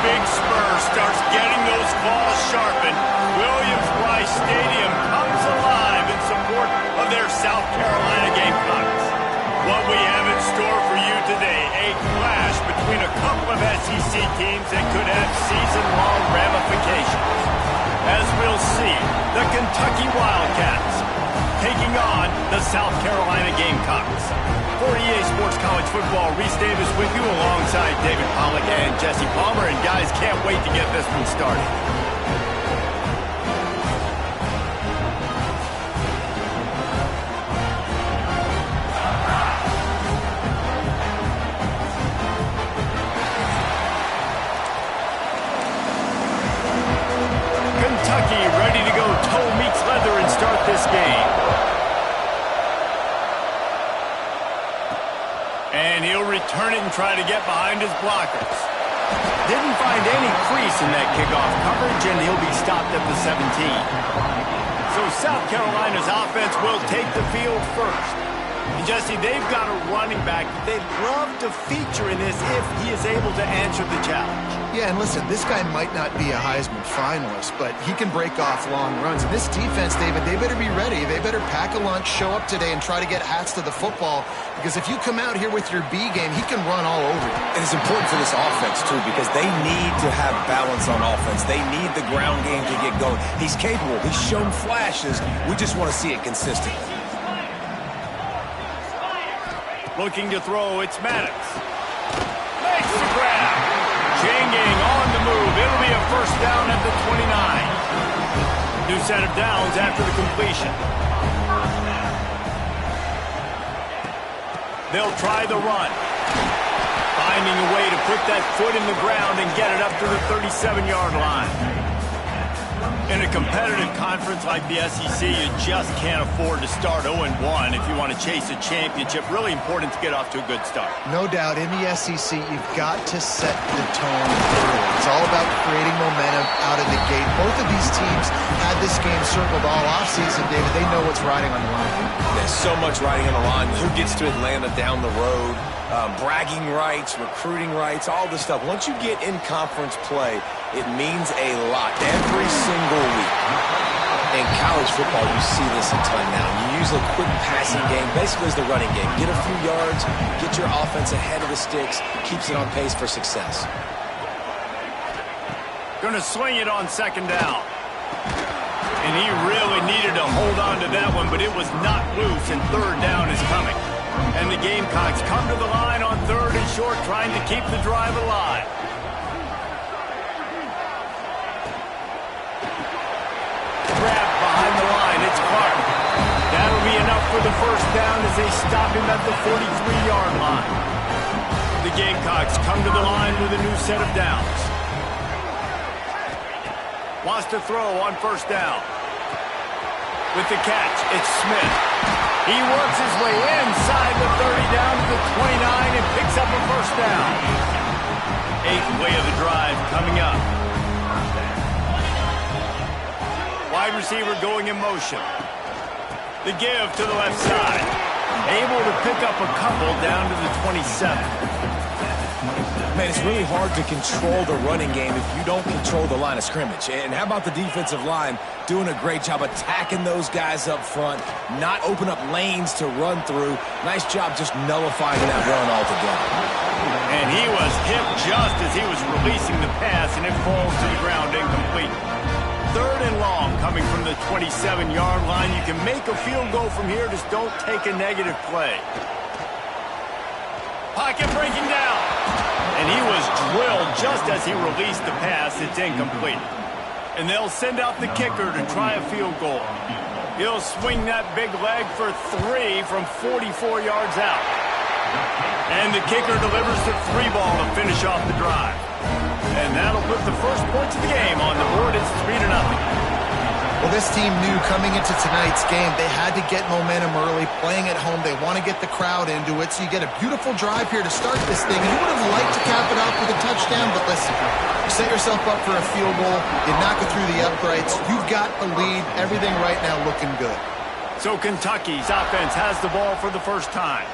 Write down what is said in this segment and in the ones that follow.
big spur starts getting those claws sharpened, Williams-Brice Stadium comes alive in support of their South Carolina Gamecocks. What we have in store for you today, a clash between a couple of SEC teams that could have season-long ramifications. As we'll see, the Kentucky Wildcats taking on the South Carolina Gamecocks. For EA Sports College Football, Reese Davis with you alongside David Pollack and Jesse Palmer. And guys, can't wait to get this one started. Kentucky ready to go toe meets leather and start this game. And he'll return it and try to get behind his blockers. Didn't find any crease in that kickoff coverage, and he'll be stopped at the 17. So South Carolina's offense will take the field first. And Jesse, they've got a running back that they'd love to feature in this if he is able to answer the challenge. Yeah, and listen, this guy might not be a Heisman finalist, but he can break off long runs. And this defense, David, they better be ready. They better pack a lunch, show up today, and try to get hats to the football. Because if you come out here with your B game, he can run all over you. And it's important for this offense, too, because they need to have balance on offense. They need the ground game to get going. He's capable. He's shown flashes. We just want to see it consistently. Looking to throw, it's Maddox. Makes the grab. Changing on the move. It'll be a first down at the 29. New set of downs after the completion. They'll try the run. Finding a way to put that foot in the ground and get it up to the 37-yard line. In a competitive conference like the SEC, you just can't afford to start 0-1 if you want to chase a championship. Really important to get off to a good start. No doubt, in the SEC, you've got to set the tone early. It's all about creating momentum out of the gate. Both of these teams had this game circled all offseason, David. They know what's riding on the line. There's so much riding on the line. Who gets to Atlanta down the road? Bragging rights, recruiting rights, all this stuff. Once you get in conference play, it means a lot every single week. In college football, you see this a ton now. You use a quick passing game, basically as the running game. Get a few yards, get your offense ahead of the sticks, keeps it on pace for success. Going to swing it on second down. And he really needed to hold on to that one, but it was not loose, and third down is coming. And the Gamecocks come to the line on third and short, trying to keep the drive alive. Grab behind the line, it's Clark. That'll be enough for the first down as they stop him at the 43-yard line. The Gamecocks come to the line with a new set of downs. Wants to throw on first down. With the catch, it's Smith. He works his way inside the 30 down to the 29 and picks up a first down. Eighth play of the drive coming up. Wide receiver going in motion. The give to the left side. Able to pick up a couple down to the 27. Man, it's really hard to control the running game if you don't control the line of scrimmage. And how about the defensive line doing a great job attacking those guys up front, not open up lanes to run through. Nice job just nullifying that run altogether. And he was hit just as he was releasing the pass, and it falls to the ground incomplete. Third and long coming from the 27-yard line. You can make a field goal from here, just don't take a negative play. Pocket breaking down. And he was drilled just as he released the pass. It's incomplete. And they'll send out the kicker to try a field goal. He'll swing that big leg for 3 from 44 yards out. And the kicker delivers the 3 ball to finish off the drive. And that'll put the first points of the game on the board. It's 3-0. Well, this team knew coming into tonight's game they had to get momentum early, playing at home. They want to get the crowd into it, so you get a beautiful drive here to start this thing. And you would have liked to cap it off with a touchdown, but listen, you set yourself up for a field goal, you knock it through the uprights, you've got the lead, everything right now looking good. So Kentucky's offense has the ball for the first time.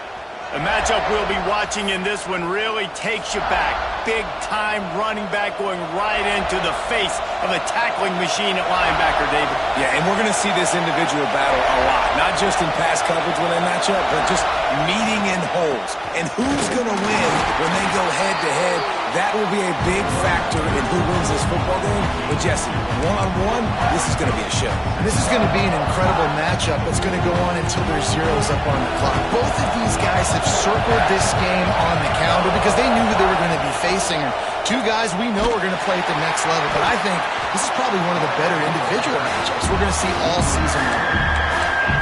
The matchup we'll be watching in this one really takes you back. Big-time running back going right into the face of a tackling machine at linebacker, David. Yeah, and we're going to see this individual battle a lot. Not just in pass coverage when they match up, but just meeting in holes. And who's going to win when they go head-to-head? That will be a big factor in who wins this football game. But, Jesse, one-on-one, this is going to be a show. And this is going to be an incredible matchup that's going to go on until there's zeros up on the clock. Both of these guys have circled this game on the calendar because they knew who they were going to be facing. And two guys we know are going to play at the next level. But I think this is probably one of the better individual matchups we're going to see all season long.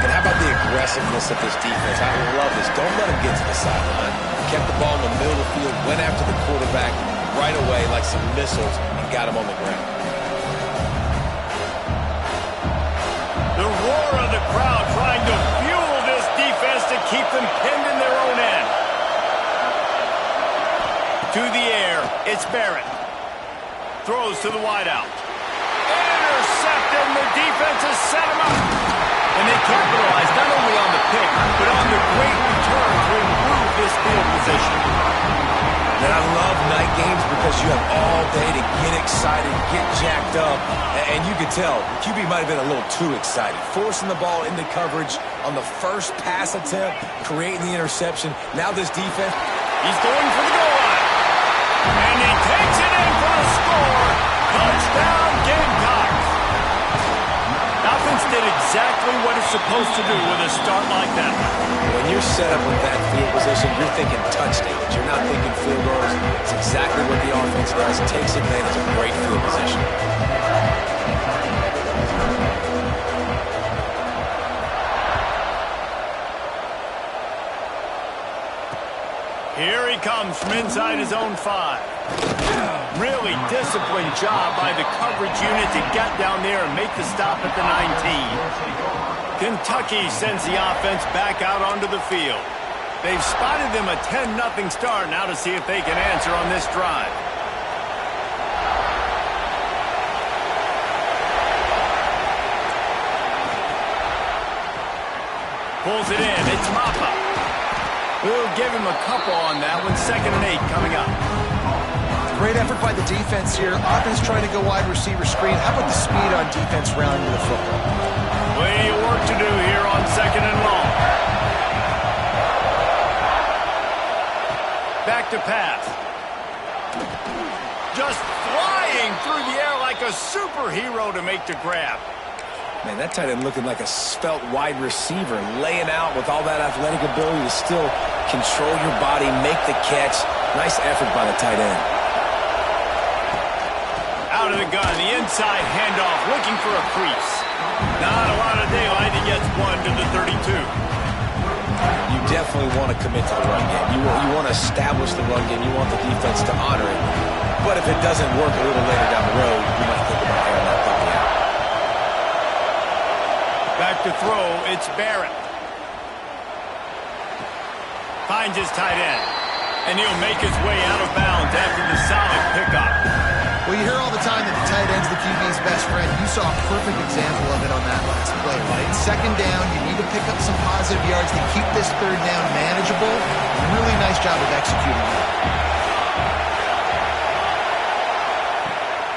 And how about the aggressiveness of this defense? I love this. Don't let them get to the sideline. Kept the ball in the middle of the field, went after the quarterback right away like some missiles, and got him on the ground. The roar of the crowd trying to fuel this defense to keep them pinned in their own end. To the air, it's Barrett. Throws to the wideout. Intercepted, and the defense has set him up. And they capitalize not only on the pick, but on the great return to improve this field position. And I love night games because you have all day to get excited, get jacked up. And you could tell, QB might have been a little too excited. Forcing the ball into coverage on the first pass attempt, creating the interception. Now this defense, he's going for the goal line. And he takes it in for the score. Touchdown, Gamecocks. Offense did exactly what it's supposed to do with a start like that. When you're set up with that field position, you're thinking touchdowns. You're not thinking field goals. It's exactly what the offense does. It takes advantage of great field position. Here he comes from inside his own 5. Really disciplined job by the coverage unit to get down there and make the stop at the 19. Kentucky sends the offense back out onto the field. They've spotted them a 10-0 start. Now to see if they can answer on this drive. Pulls it in. It's Mappa. We'll give him a couple on that one. 2nd and 8 coming up. Great effort by the defense here. Offense trying to go wide receiver screen. How about the speed on defense rounding the football? Plenty of work to do here on 2nd and long. Back to pass. Just flying through the air like a superhero to make the grab. Man, that tight end looking like a svelte wide receiver, laying out with all that athletic ability to still control your body, make the catch. Nice effort by the tight end. Out of the gun, the inside handoff, looking for a crease. Not a lot of daylight. He gets one to the 32. You definitely want to commit to the run game. You want to establish the run game. You want the defense to honor it. But if it doesn't work a little later down the road, you might think about airing that puppy out. Back to throw, it's Barrett. Finds his tight end. And he'll make his way out of bounds after the solid pickup. Well, you hear all the time that the tight end's the QB's best friend. You saw a perfect example of it on that last play, right? 2nd down, you need to pick up some positive yards to keep this 3rd down manageable. Really nice job of executing that.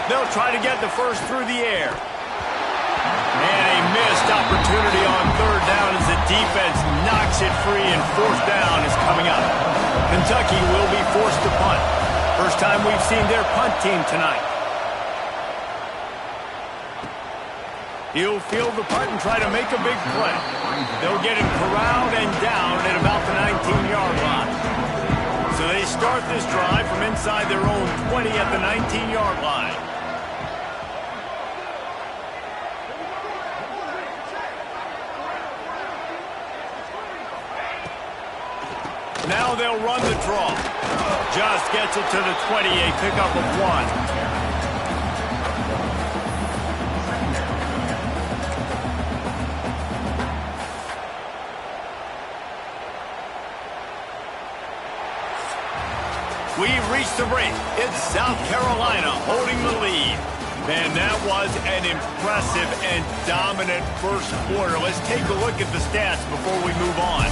They'll try to get the first through the air. And a missed opportunity on 3rd down as the defense knocks it free, and 4th down is coming up. Kentucky will be forced to punt. First time we've seen their punt team tonight. He'll field the punt and try to make a big play. They'll get him corralled and down at about the 19-yard line. So they start this drive from inside their own 20 at the 19-yard line. Now they'll run the draw. Just gets it to the 20, a pickup of 1. We've reached the break. It's South Carolina holding the lead. Man, that was an impressive and dominant first quarter. Let's take a look at the stats before we move on.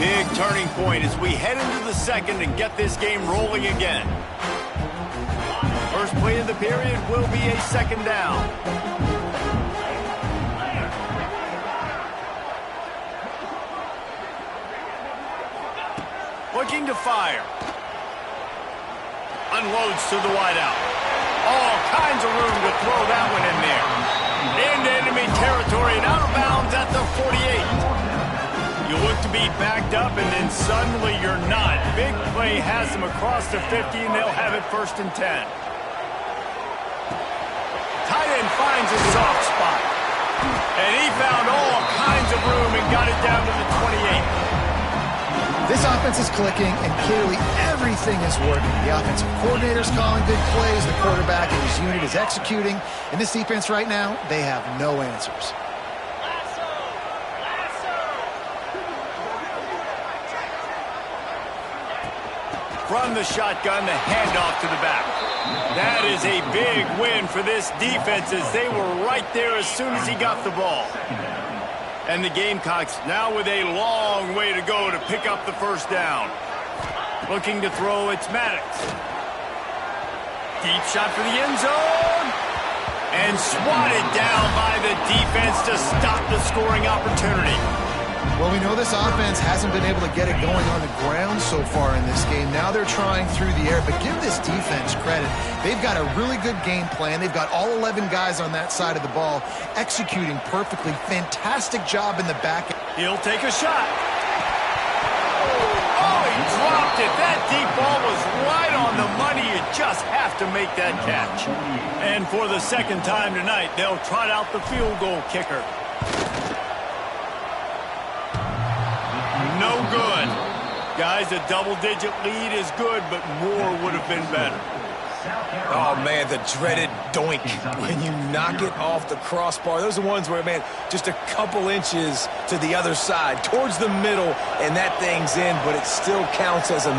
Big turning point as we head into the second and get this game rolling again. First play of the period will be a second down. Looking to fire. Unloads to the wideout. All kinds of room to throw that one in there. Into enemy territory and out of bounds at the 48. You look to be backed up and then suddenly you're not. Big play has them across the 50 and they'll have it 1st and 10. Tight end finds a soft spot. And he found all kinds of room and got it down to the 28. This offense is clicking, and clearly everything is working. The offensive coordinator's calling good plays. The quarterback and his unit is executing. In this defense right now, they have no answers. From the shotgun, the handoff to the back. That is a big win for this defense as they were right there as soon as he got the ball. And the Gamecocks now with a long way to go to pick up the 1st down. Looking to throw, it's Maddox. Deep shot for the end zone. And swatted down by the defense to stop the scoring opportunity. Well, we know this offense hasn't been able to get it going on the ground so far in this game. Now they're trying through the air, but give this defense credit. They've got a really good game plan. They've got all 11 guys on that side of the ball executing perfectly. Fantastic job in the back. He'll take a shot. Oh, he dropped it. That deep ball was right on the money. You just have to make that catch. And for the 2nd time tonight, they'll trot out the field goal kicker. No good. Guys, a double-digit lead is good, but more would have been better. Oh, man, the dreaded doink when you knock it off the crossbar. Those are ones where, man, just a couple inches to the other side, towards the middle, and that thing's in, but it still counts as a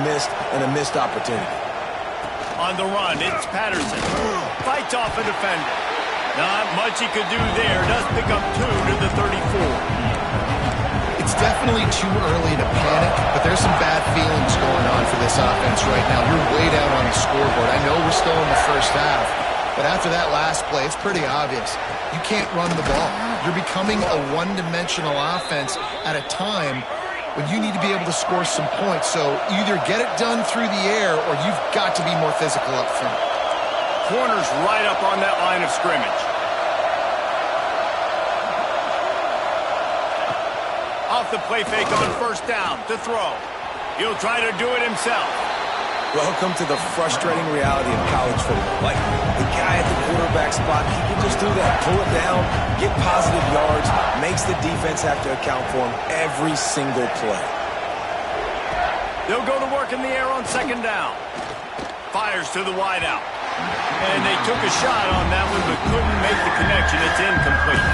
missed opportunity. On the run, it's Patterson. Fights off a defender. Not much he could do there. Does pick up 2 to the 34. It's definitely too early to panic, but there's some bad feelings going on for this offense right now. You're way down on the scoreboard. I know we're still in the 1st half, but after that last play, it's pretty obvious. You can't run the ball. You're becoming a one-dimensional offense at a time when you need to be able to score some points. So either get it done through the air or you've got to be more physical up front. Corner's right up on that line of scrimmage. Off the play fake on 1st down to throw. He'll try to do it himself. Welcome to the frustrating reality of college football. Like, the guy at the quarterback spot, he can just do that. Pull it down, get positive yards, makes the defense have to account for him every single play. They'll go to work in the air on 2nd down. Fires to the wideout. And they took a shot on that one, but couldn't make the connection. It's incomplete.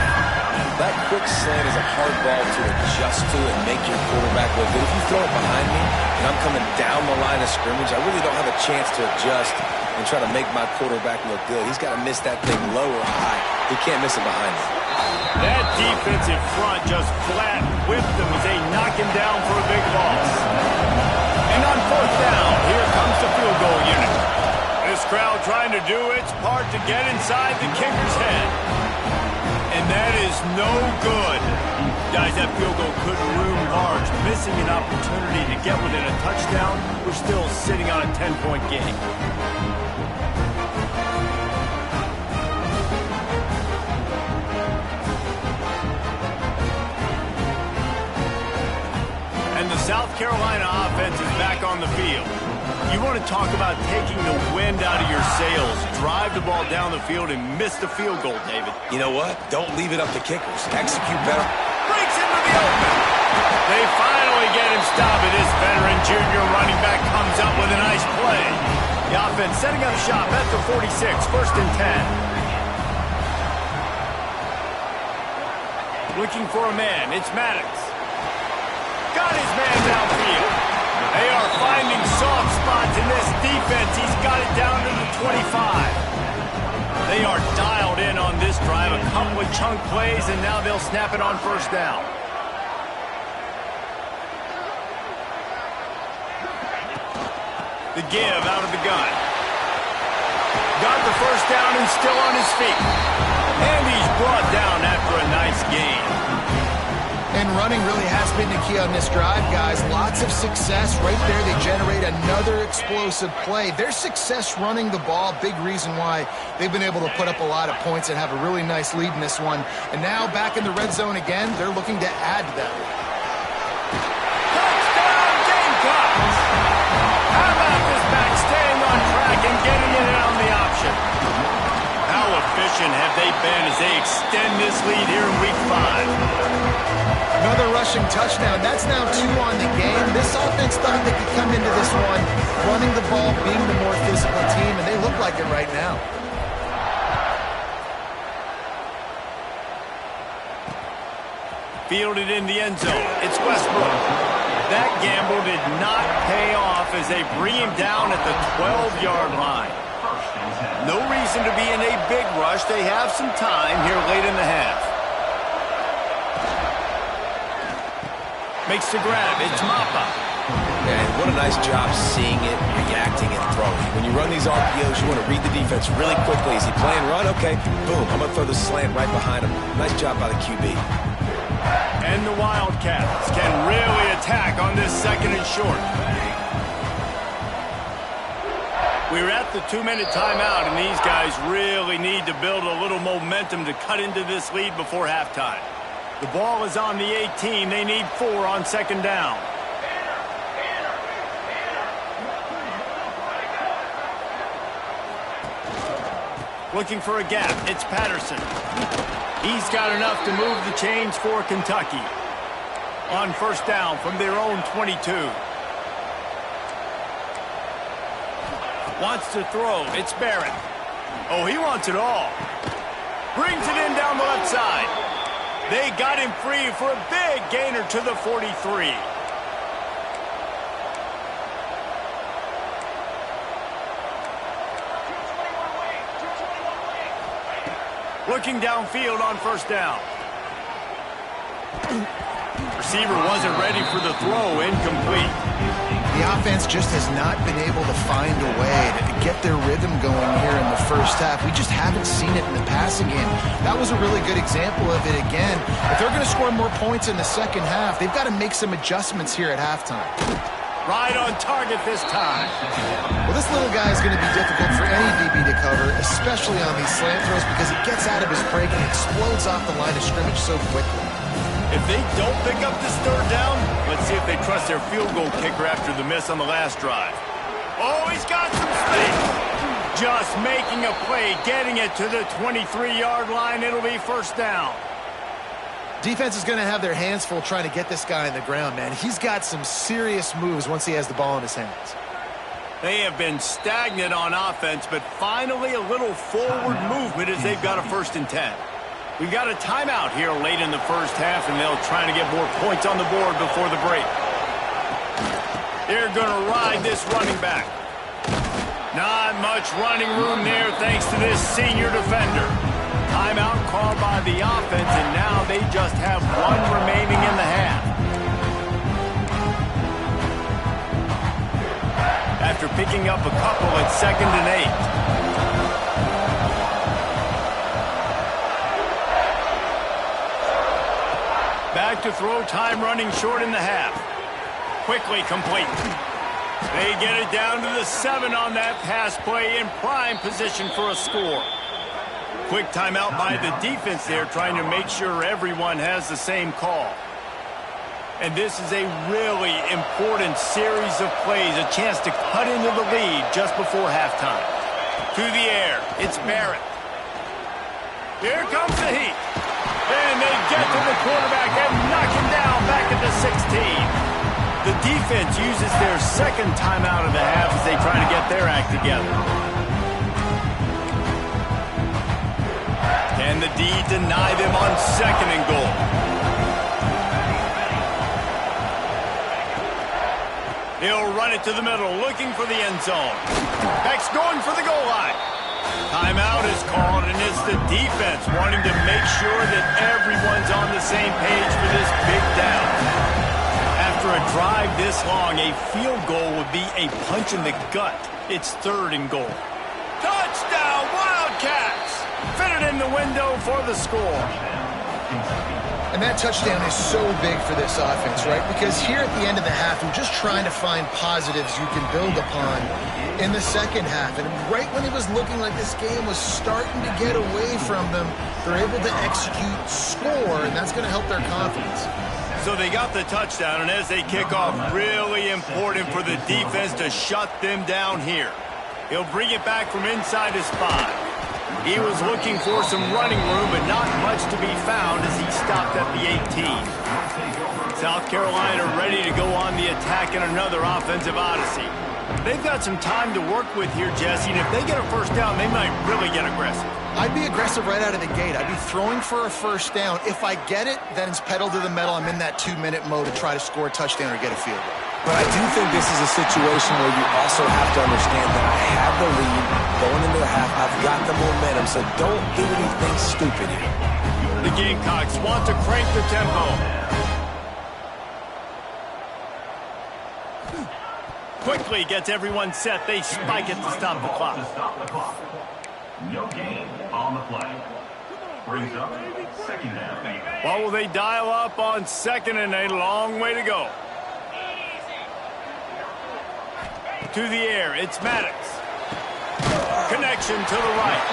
That quick slant is a hard ball to adjust to and make your quarterback look good. If you throw it behind me and I'm coming down the line of scrimmage, I really don't have a chance to adjust and try to make my quarterback look good. He's got to miss that thing low or high. He can't miss it behind me. That defensive front just flat whipped them as they knock him down for a big loss. And on 4th down, here comes the field goal unit. This crowd trying to do its part to get inside the kicker's head. And that is no good. Guys, that field goal could loom large. Missing an opportunity to get within a touchdown. We're still sitting on a 10-point game. And the South Carolina offense is back on the field. You want to talk about taking the wind out of your sails. Drive the ball down the field and miss the field goal, David. You know what? Don't leave it up to kickers. Execute better. Breaks into the open. They finally get him stopped, and this veteran junior running back comes up with a nice play. The offense setting up shop at the 46, 1st and 10. Looking for a man. It's Maddox. Got his man downfield. They are finding soft spots in this defense. He's got it down to the 25. They are dialed in on this drive. A couple of chunk plays, and now they'll snap it on 1st down. The give out of the gun. Got the first down and still on his feet. And he's brought down after a nice gain. And running really has been the key on this drive, guys. Lots of success right there. They generate another explosive play. Their success running the ball, big reason why they've been able to put up a lot of points and have a really nice lead in this one. And now back in the red zone again, they're looking to add to that. Touchdown, Gamecocks! How about this back staying on track and getting it on the option? How efficient have they been as they extend this lead here in Week 5? Another rushing touchdown. That's now 2 on the game. This offense thought they could come into this one running the ball, being the more physical team, and they look like it right now. Fielded in the end zone. It's Westbrook. That gamble did not pay off as they bring him down at the 12-yard line. No reason to be in a big rush. They have some time here late in the half. Makes the grab. It's Mappa. And what a nice job seeing it, reacting, and throwing. When you run these RPOs, you want to read the defense really quickly. Is he playing run? Okay, boom. I'm going to throw the slant right behind him. Nice job by the QB. And the Wildcats can really attack on this second and short. We're at the 2-minute timeout, and these guys really need to build a little momentum to cut into this lead before halftime. The ball is on the 18. They need 4 on second down. Looking for a gap. It's Patterson. He's got enough to move the chains for Kentucky. On first down from their own 22. Wants to throw. It's Barrett. Oh, he wants it all. Brings it in down the left side. They got him free for a big gainer to the 43. Looking downfield on first down. Receiver wasn't ready for the throw. Incomplete. The offense just has not been able to find a way to get their rhythm going here in the first half. We just haven't seen it in the passing game. That was a really good example of it again. If they're going to score more points in the second half, they've got to make some adjustments here at halftime. Right on target this time. Well, this little guy is going to be difficult for any DB to cover, especially on these slant throws, because he gets out of his break and explodes off the line of scrimmage so quickly. If they don't pick up this third down, let's see if they trust their field goal kicker after the miss on the last drive. Oh, he's got some space. Just making a play, getting it to the 23-yard line. It'll be first down. Defense is going to have their hands full trying to get this guy on the ground, man. He's got some serious moves once he has the ball in his hands. They have been stagnant on offense, but finally a little forward movement as they've got a 1st and 10. We've got a timeout here late in the first half, and they'll try to get more points on the board before the break. They're going to ride this running back. Not much running room there thanks to this senior defender. Timeout called by the offense, and now they just have 1 remaining in the half. After picking up a couple at 2nd and 8. Back to throw time, running short in the half. Quickly complete. They get it down to the 7 on that pass play in prime position for a score. Quick timeout by the defense there, trying to make sure everyone has the same call. And this is a really important series of plays, a chance to cut into the lead just before halftime. To the air, it's Barrett. Here comes the heat. And they get to the quarterback and knock him down back at the 16. The defense uses their 2nd timeout of the half as they try to get their act together. Can the D deny them on 2nd and goal? He'll run it to the middle, looking for the end zone. Beck's going for the goal line. Timeout is called, and it's the defense wanting to make sure that everyone's on the same page for this big down. After a drive this this long, a field goal would be a punch in the gut. It's 3rd and goal. Touchdown, Wildcats! Fitted in the window for the score. And that touchdown is so big for this offense, right? Because here at the end of the half, you're just trying to find positives you can build upon in the second half. And right when it was looking like this game was starting to get away from them, they're able to execute, score, and that's going to help their confidence. So they got the touchdown, and as they kick off, really important for the defense to shut them down here. He'll bring it back from inside his 5. He was looking for some running room, but not much to be found as he stopped at the 18. South Carolina ready to go on the attack in another offensive odyssey. They've got some time to work with here, Jesse, and if they get a first down, they might really get aggressive. I'd be aggressive right out of the gate. I'd be throwing for a first down. If I get it, then it's pedal to the metal. I'm in that 2-minute mode to try to score a touchdown or get a field goal. But I do think this is a situation where you also have to understand that I have the lead going into the half. I've got the momentum, so don't do anything stupid here. The Gamecocks want to crank the tempo. Quickly gets everyone set. They spike it to stop the clock. No gain on the play. Brings up 2nd down. What will they dial up on 2nd and a long way to go? To the air, it's Maddox. Connection to the right.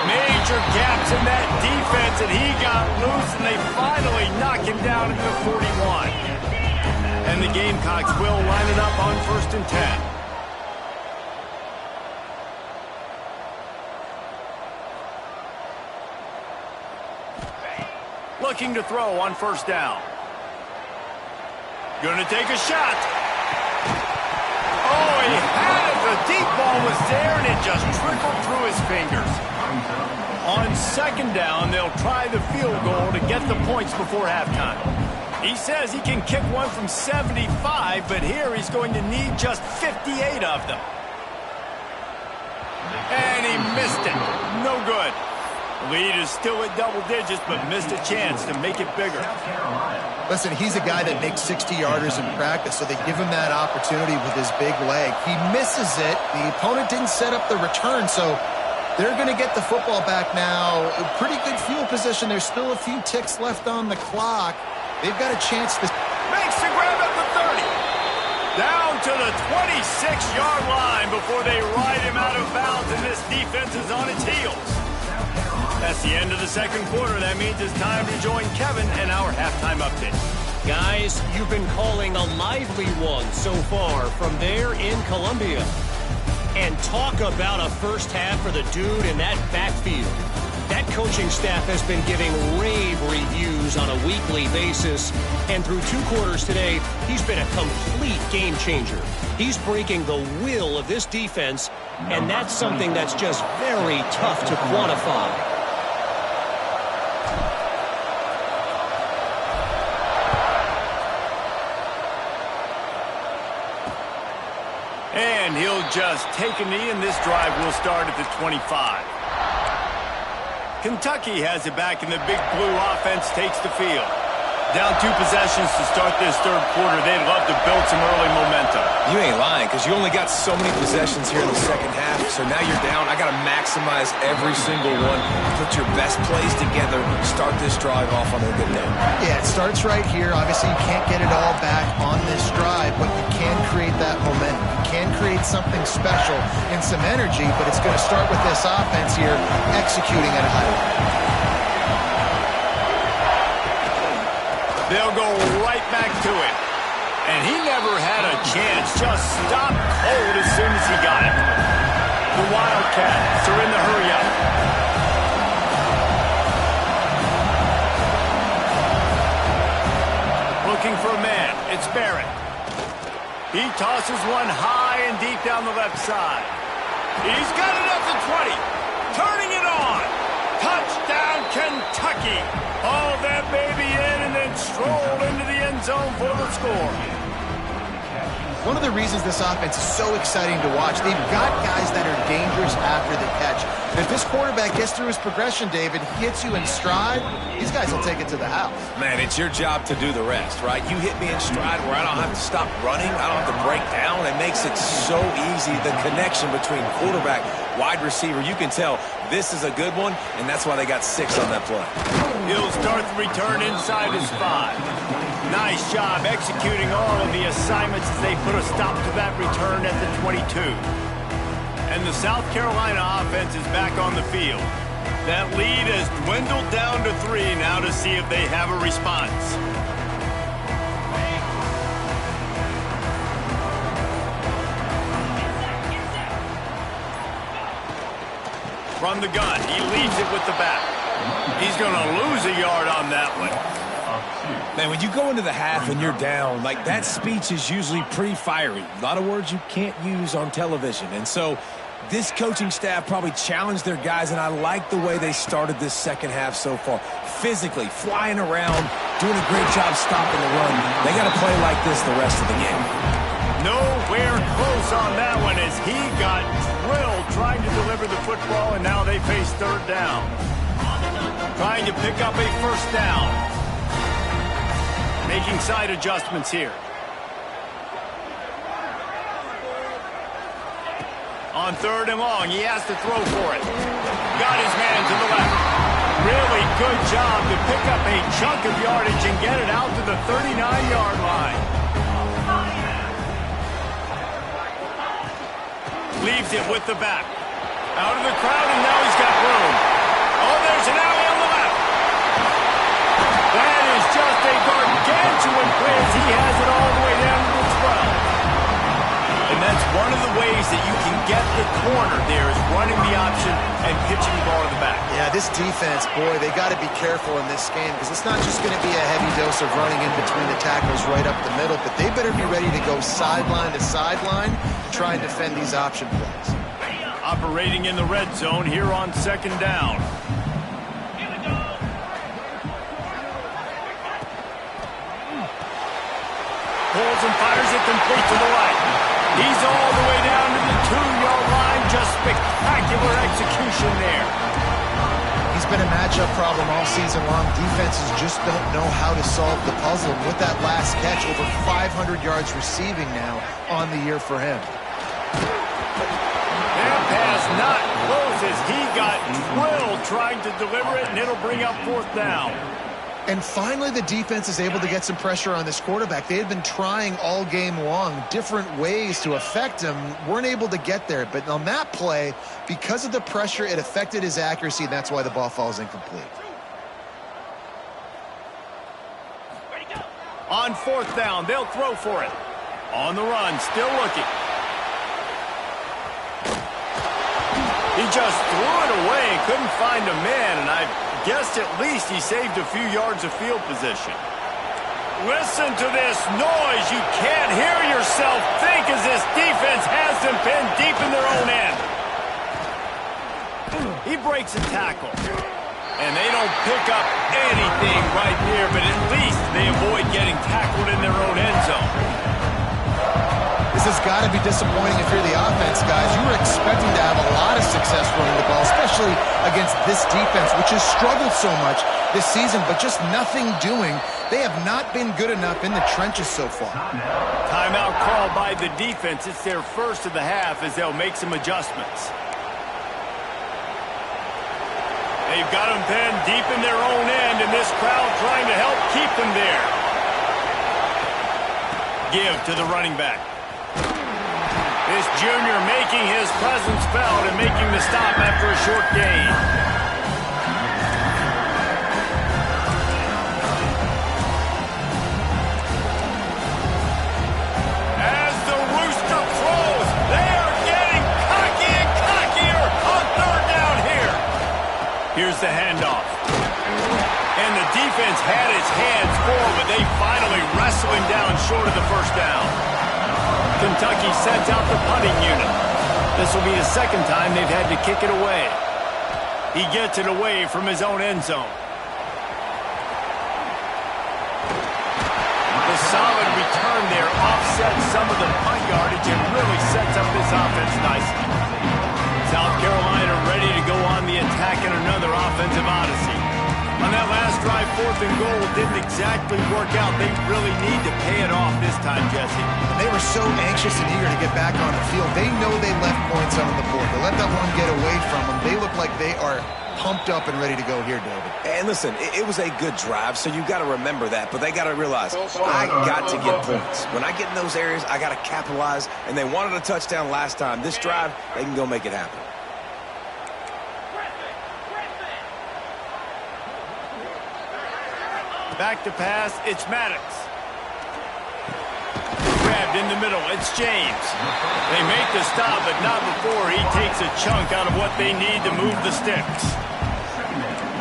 Major gaps in that defense, and he got loose, and they finally knock him down at the 41. And the Gamecocks will line it up on 1st and 10. Looking to throw on 1st down. Gonna take a shot. Oh, he had it. The deep ball was there, and it just trickled through his fingers. On 2nd down, they'll try the field goal to get the points before halftime. He says he can kick one from 75, but here he's going to need just 58 of them. And he missed it. No good. Lead is still at double digits, but missed a chance to make it bigger. Listen, he's a guy that makes 60-yarders in practice, so they give him that opportunity with his big leg. He misses it. The opponent didn't set up the return, so they're going to get the football back now. A pretty good field position. There's still a few ticks left on the clock. They've got a chance to... Makes the grab at the 30. Down to the 26-yard line before they ride him out of bounds, and this defense is on its heels. That's the end of the 2nd quarter. That means it's time to join Kevin and our halftime update. Guys, you've been calling a lively one so far from there in Columbia. And talk about a first half for the dude in that backfield. That coaching staff has been giving rave reviews on a weekly basis. And through 2 quarters today, he's been a complete game changer. He's breaking the will of this defense, and that's something that's just very tough to quantify. And he'll just take a knee, and this drive will start at the 25. Kentucky has it back, and the Big Blue offense takes the field. Down 2 possessions to start this 3rd quarter. They'd love to build some early momentum. You ain't lying, because you only got so many possessions here in the 2nd half, so now you're down. I got to maximize every single one. Put your best plays together. Start this drive off on a good note. Yeah, it starts right here. Obviously, you can't get it all back on this drive, but you can create that momentum. You can create something special and some energy, but it's going to start with this offense here executing at a high level. They'll go right back to it. And he never had a chance. Just stopped cold as soon as he got it. The Wildcats are in the hurry-up. Looking for a man. It's Barrett. He tosses one high and deep down the left side. He's got it at the 20. Turning it on. Touchdown, Kentucky. Hauled that baby in and then strolled into the end zone for the score. One of the reasons this offense is so exciting to watch, they've got guys that are dangerous after the catch. And if this quarterback gets through his progression, David, hits you in stride, these guys will take it to the house. Man, it's your job to do the rest, right? You hit me in stride where I don't have to stop running. I don't have to break down. It makes it so easy, the connection between quarterback, wide receiver. You can tell this is a good one, and that's why they got 6 on that play. He'll start the return inside his 5. Nice job executing all of the assignments as they put a stop to that return at the 22. And the South Carolina offense is back on the field. That lead has dwindled down to 3 now to see if they have a response. From the gun, he leaves it with the back. He's going to lose a yard on that one. Man, when you go into the half and you're down, like that speech is usually pretty fiery. A lot of words you can't use on television. And so this coaching staff probably challenged their guys, and I like the way they started this second half so far. Physically, flying around, doing a great job stopping the run. They got to play like this the rest of the game. Nowhere close on that one as he got drilled trying to deliver the football, and now they face third down. Trying to pick up a first down. Making side adjustments here. On 3rd and long, he has to throw for it. Got his man to the left. Really good job to pick up a chunk of yardage and get it out to the 39-yard line. Leaves it with the back. Out of the crowd, and now he's got room. Oh, there's an alley on the left. That is just a gargantuan play as he has it all the way down to the 12. And that's one of the ways that you can get the corner there is running the option and pitching the ball to the back. Yeah, this defense, boy, they got to be careful in this game because it's not just going to be a heavy dose of running in between the tackles right up the middle, but they better be ready to go sideline to sideline to try and defend these option plays. Operating in the red zone here on 2nd down. Pulls and fires it complete to the right. He's all the way down to the 2-yard line. Just spectacular execution there. He's been a matchup problem all season long. Defenses just don't know how to solve the puzzle. And with that last catch, over 500 yards receiving now on the year for him. That pass not close as he got drilled trying to deliver it, and it'll bring up 4th down. And finally, the defense is able to get some pressure on this quarterback. They had been trying all game long different ways to affect him, weren't able to get there. But on that play, because of the pressure, it affected his accuracy, and that's why the ball falls incomplete. On 4th down, they'll throw for it. On the run, still looking. He just threw it away and couldn't find a man, and I guessed at least he saved a few yards of field position. Listen to this noise. You can't hear yourself think as this defense has them pinned deep in their own end. He breaks a tackle, and they don't pick up anything right there, but at least they avoid getting tackled in their own end zone. This has got to be disappointing if you're the offense, guys. You were expecting to have a lot of success running the ball, especially against this defense, which has struggled so much this season, but just nothing doing. They have not been good enough in the trenches so far. Timeout called by the defense. It's their first of the half as they'll make some adjustments. They've got them pinned deep in their own end, and this crowd trying to help keep them there. Give to the running back. This junior making his presence felt and making the stop after a short gain. As the rooster crows, they are getting cocky and cockier on 3rd down here. Here's the handoff. And the defense had its hands full, but they finally wrestle him down short of the first down. Kentucky sends out the punting unit. This will be the 2nd time they've had to kick it away. He gets it away from his own end zone. The solid return there offsets some of the punt yardage and really sets up this offense nicely. South Carolina ready to go on the attack in another offensive odyssey. On that last drive, 4th and goal didn't exactly work out. They really need to pay it off this time, Jesse. They were so anxious and eager to get back on the field. They know they left points on the board. They let that one get away from them. They look like they are pumped up and ready to go here, David. And listen, it was a good drive, so you got to remember that. But they got to realize, I got to get points. When I get in those areas, I got to capitalize. And they wanted a touchdown last time. This drive, they can go make it happen. Back to pass, it's Maddox. Grabbed in the middle, it's James. They make the stop, but not before he takes a chunk out of what they need to move the sticks.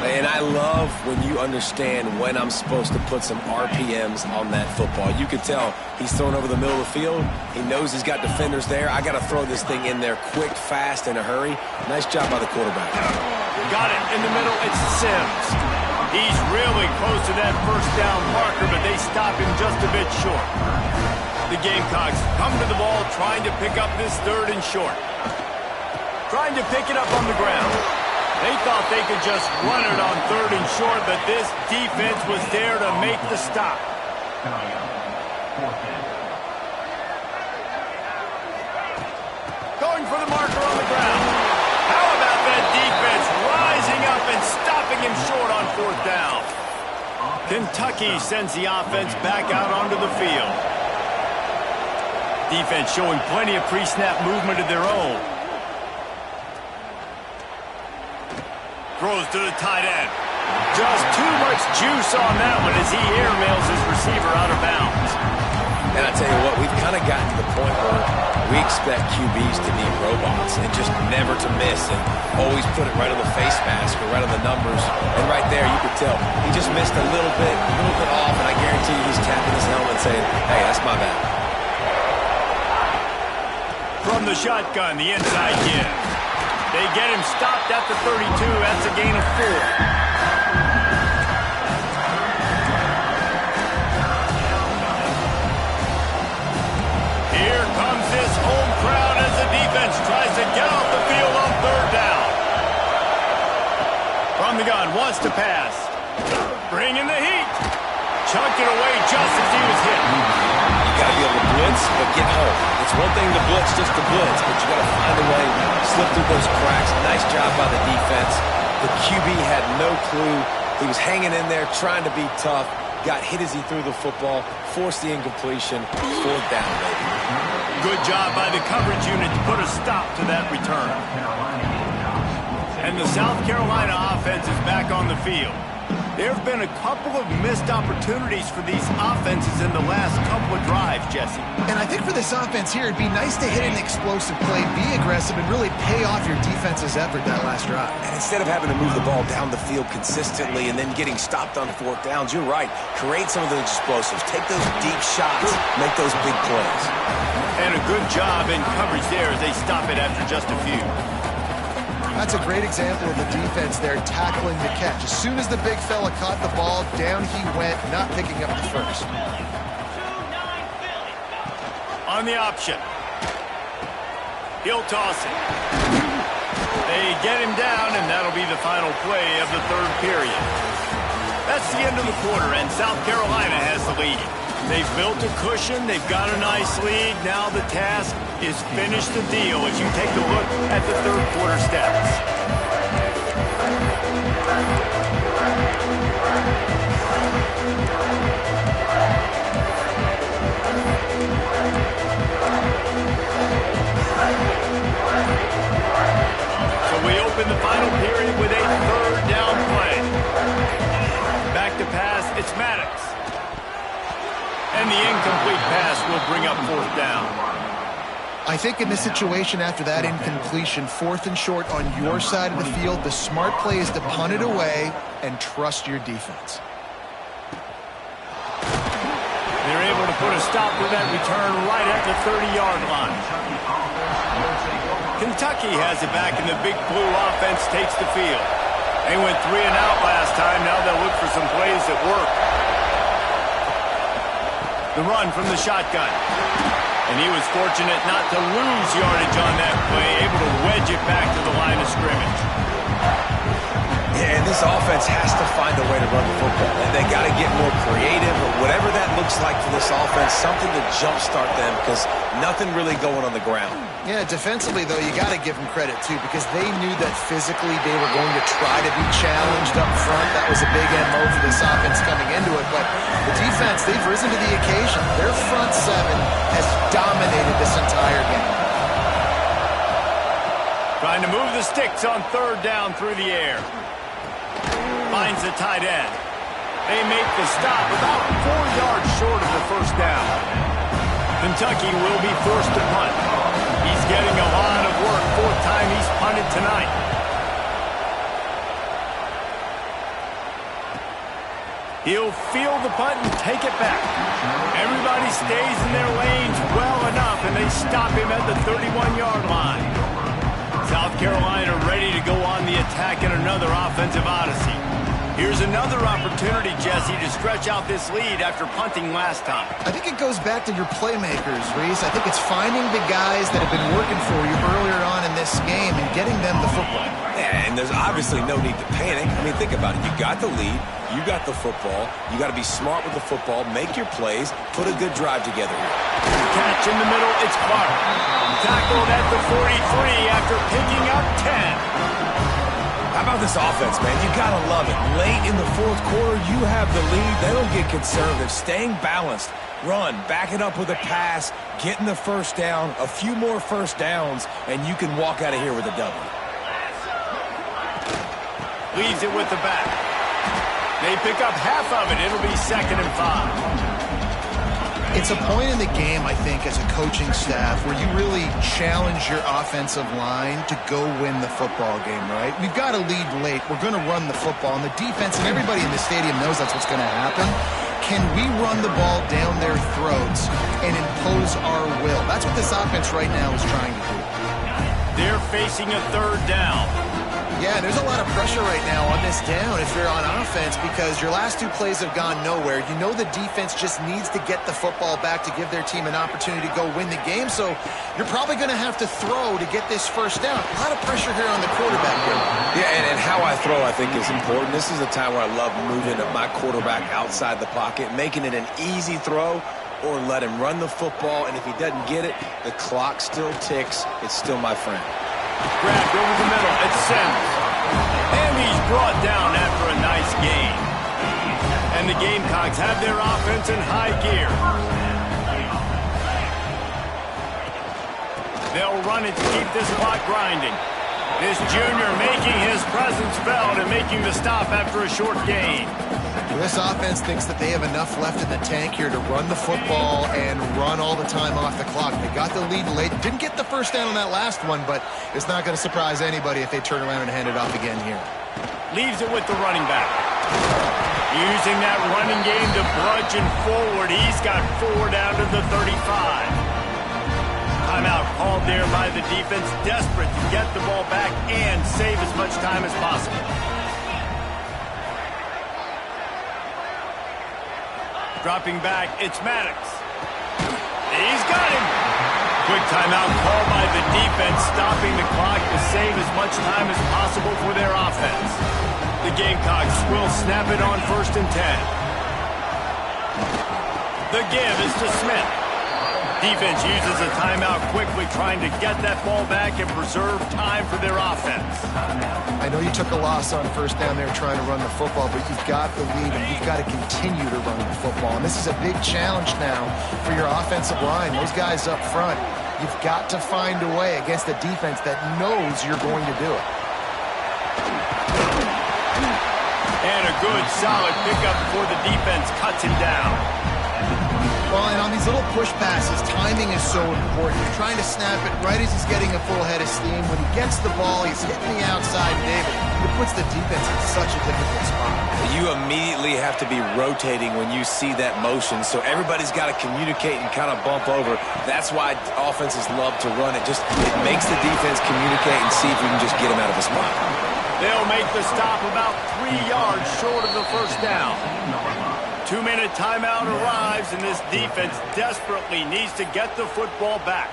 And I love when you understand when I'm supposed to put some RPMs on that football. You can tell he's thrown over the middle of the field. He knows he's got defenders there. I got to throw this thing in there quick, fast, in a hurry. Nice job by the quarterback. Got it in the middle, it's Sims. He's really close to that first down marker, but they stop him just a bit short. The Gamecocks come to the ball trying to pick up this 3rd and short. Trying to pick it up on the ground. They thought they could just run it on 3rd and short, but this defense was there to make the stop. Going for the marker on the ground. How about that defense rising up and stopping him short on 4th down? Kentucky sends the offense back out onto the field. Defense showing plenty of pre-snap movement of their own. Throws to the tight end. Just too much juice on that one as he airmails his receiver out of bounds. And I tell you what, we've kind of gotten to the point where we expect QBs to be robots and just never to miss and always put it right on the face mask or right on the numbers. And right there, you could tell he just missed a little bit off, and I guarantee you he's tapping his helmet saying, hey, that's my bad. From the shotgun, the inside give. They get him stopped at the 32. That's a gain of 4. Here comes this home crowd as the defense tries to get off the field on 3rd down. From the gun, wants to pass. Bring in the heat. Chunked it away just as he was hit. You got to be able to blitz, but get home. It's one thing to blitz just to blitz, but you got to find a way, slip through those cracks. Nice job by the defense. The QB had no clue. He was hanging in there, trying to be tough. Got hit as he threw the football, forced the incompletion, 4th down, baby. Good job by the coverage unit to put a stop to that return. And the South Carolina offense is back on the field. There have been a couple of missed opportunities for these offenses in the last couple of drives, Jesse. And I think for this offense here, it'd be nice to hit an explosive play, be aggressive, and really pay off your defense's effort that last drive. And instead of having to move the ball down the field consistently and then getting stopped on 4th downs, you're right. Create some of those explosives. Take those deep shots. Make those big plays. And a good job in coverage there as they stop it after just a few. That's a great example of the defense there tackling the catch. As soon as the big fella caught the ball, down he went, not picking up the first. On the option. He'll toss it. They get him down, and that'll be the final play of the 3rd period. That's the end of the quarter, and South Carolina has the lead. They've built a cushion. They've got a nice lead. Now the task is finish the deal as you take a look at the 3rd quarter stats. So we open the final period with a 3rd down play. Back to pass, it's Maddox. And the incomplete pass will bring up 4th down. I think in this situation after that incompletion, 4th and short on your side of the field, the smart play is to punt it away and trust your defense. They're able to put a stop to that return right at the 30-yard line. Kentucky has it back, and the Big Blue offense takes the field. They went 3 and out last time. Now they'll look for some plays that work. The run from the shotgun. And he was fortunate not to lose yardage on that play, able to wedge it back to the line of scrimmage. Yeah, and this offense has to find a way to run the football. They got to get more creative, or whatever that looks like for this offense, something to jumpstart them, because nothing really going on the ground. Yeah, defensively, though, you got to give them credit, too, because they knew that physically they were going to try to be challenged up front. That was a big MO for this offense coming into it. But the defense, they've risen to the occasion. Their front seven has dominated this entire game. Trying to move the sticks on third down through the air. Finds the tight end. They make the stop about 4 yards short of the first down. Kentucky will be forced to punt. He's getting a lot of work. 4th time he's punted tonight. He'll field the punt and take it back. Everybody stays in their lanes well enough, and they stop him at the 31-yard line. South Carolina ready to go on the attack in another offensive odyssey. Here's another opportunity, Jesse, to stretch out this lead after punting last time. I think it goes back to your playmakers, Reese. I think it's finding the guys that have been working for you earlier on in this game and getting them the football. Yeah, and there's obviously no need to panic. I mean, think about it. You got the lead. You got the football. You got to be smart with the football. Make your plays. Put a good drive together here. Catch in the middle. It's Clark. Tackled at the 43 after picking up 10. How about this offense, man? You got to love it. Late in the 4th quarter, you have the lead. They don't get conservative. Staying balanced. Run. Back it up with a pass. Getting the first down. A few more first downs, and you can walk out of here with a W. Leaves it with the back. They pick up half of it. It'll be 2nd and 5. It's a point in the game, I think, as a coaching staff where you really challenge your offensive line to go win the football game, right? We've got to lead late. We're going to run the football. And the defense and everybody in the stadium knows that's what's going to happen. Can we run the ball down their throats and impose our will? That's what this offense right now is trying to do. They're facing a 3rd down. Yeah, there's a lot of pressure right now on this down if you're on offense because your last 2 plays have gone nowhere. You know the defense just needs to get the football back to give their team an opportunity to go win the game, so you're probably going to have to throw to get this first down. A lot of pressure here on the quarterback here. Yeah, and how I throw, I think, is important. This is a time where I love moving my quarterback outside the pocket, making it an easy throw, or let him run the football, and if he doesn't get it, the clock still ticks. It's still my friend. Grabbed over the middle. It's Sims. And he's brought down after a nice gain. And the Gamecocks have their offense in high gear. They'll run it to keep this clock grinding. This junior making his presence felt and making the stop after a short gain. This offense thinks that they have enough left in the tank here to run the football and run all the time off the clock. They got the lead late. Didn't get the first down on that last one, but it's not going to surprise anybody if they turn around and hand it off again here. Leaves it with the running back. Using that running game to bludgeon forward. He's got 4 down to the 35. Timeout called there by the defense, desperate to get the ball back and save as much time as possible. Dropping back, it's Maddox. He's got him. Quick timeout called by the defense, stopping the clock to save as much time as possible for their offense. The Gamecocks will snap it on 1st and 10. The give is to Smith. Defense uses a timeout quickly, trying to get that ball back and preserve time for their offense. I know you took a loss on first down there trying to run the football, but you've got the lead and you've got to continue to run the football. And this is a big challenge now for your offensive line. Those guys up front, you've got to find a way against a defense that knows you're going to do it. And a good, solid pickup before the defense cuts him down. Well, and on these little push passes, timing is so important. You're trying to snap it right as he's getting a full head of steam. When he gets the ball, he's hitting the outside, David. It puts the defense in such a difficult spot. You immediately have to be rotating when you see that motion, so everybody's got to communicate and kind of bump over. That's why offenses love to run it. It makes the defense communicate and see if we can just get him out of the spot. They'll make the stop about 3 yards short of the first down. 2-minute timeout arrives, and this defense desperately needs to get the football back.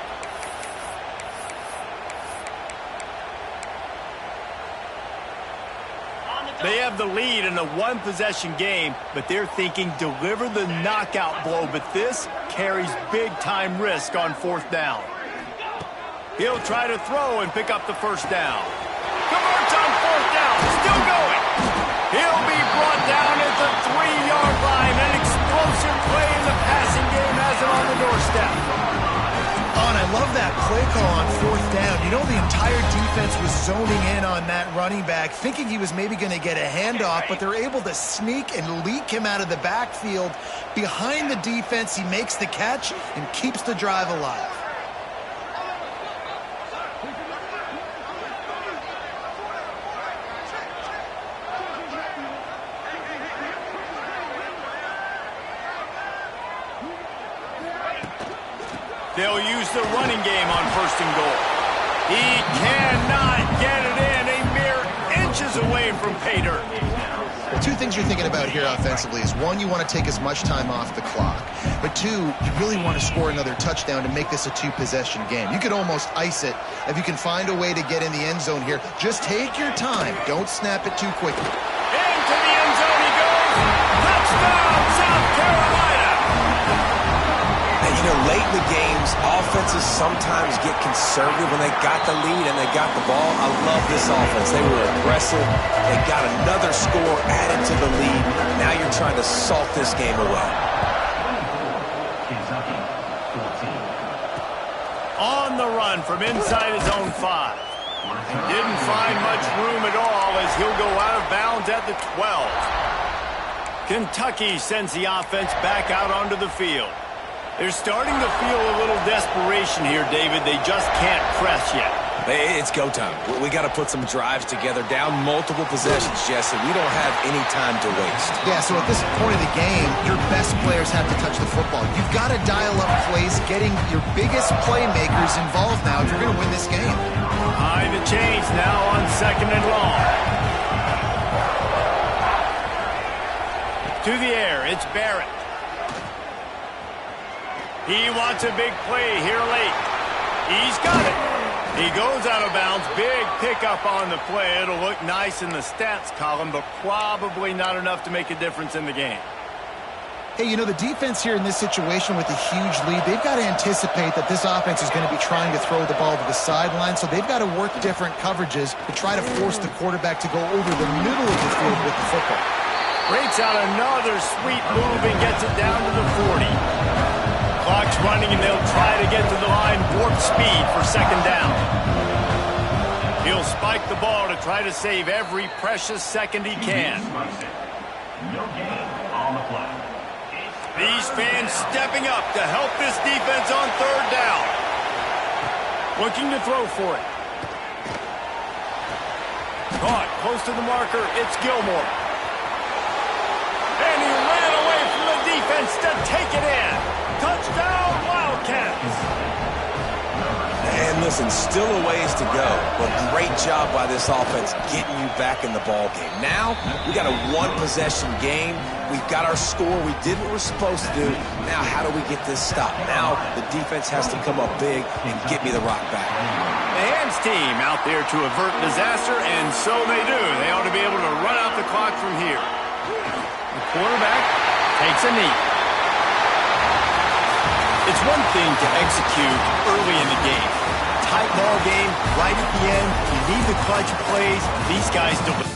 They have the lead in a one-possession game, but they're thinking deliver the knockout blow, but this carries big-time risk on 4th down. He'll try to throw and pick up the first down. Converts on 4th down, still going. He'll be brought down at the 3-yard line. An explosive play in the passing game has him on the doorstep. Oh, and I love that play call on 4th down. You know, the entire defense was zoning in on that running back, thinking he was maybe going to get a handoff, but they're able to sneak and leak him out of the backfield. Behind the defense, he makes the catch and keeps the drive alive. They'll use the running game on 1st and goal. He cannot get it in. A mere inches away from pay dirt. Well, 2 things you're thinking about here offensively is, 1, you want to take as much time off the clock. But 2, you really want to score another touchdown to make this a 2-possession game. You could almost ice it if you can find a way to get in the end zone here. Just take your time. Don't snap it too quickly. Into the end zone he goes. Touchdown, South Carolina. You know, late in the games, offenses sometimes get conservative when they got the lead and they got the ball. I love this offense. They were aggressive. They got another score added to the lead. Now you're trying to salt this game away. On the run from inside his own 5. Didn't find much room at all as he'll go out of bounds at the 12. Kentucky sends the offense back out onto the field. They're starting to feel a little desperation here, David. They just can't press yet. It's go time. We got to put some drives together, down multiple possessions, Jesse. We don't have any time to waste. Yeah, so at this point of the game, your best players have to touch the football. You've got to dial up plays, getting your biggest playmakers involved now if you're going to win this game. High the chains now on 2nd and long. To the air, it's Barrett. He wants a big play here late. He's got it. He goes out of bounds. Big pickup on the play. It'll look nice in the stats column, but probably not enough to make a difference in the game. Hey, you know, the defense here in this situation with a huge lead, they've got to anticipate that this offense is going to be trying to throw the ball to the sideline, so they've got to work different coverages to try to force the quarterback to go over the middle of the field with the football. Breaks out another sweet move and gets it down to the 40. Clock's running, and they'll try to get to the line warp speed for 2nd down. He'll spike the ball to try to save every precious second he can. No gain on the play. These fans stepping up to help this defense on 3rd down. Looking to throw for it. Caught close to the marker. It's Gilmore. And he ran away from the defense to take it in. Touchdown, Wildcats. And listen, still a ways to go, but great job by this offense getting you back in the ball game. Now, we got a 1-possession game. We've got our score. We did what we're supposed to do. Now, how do we get this stopped? Now, the defense has to come up big and get me the rock back. The hands team out there to avert disaster, and so they do. They ought to be able to run out the clock from here. The quarterback takes a knee. It's one thing to execute early in the game. Tight ball game, right at the end. You need the clutch plays. These guys do it.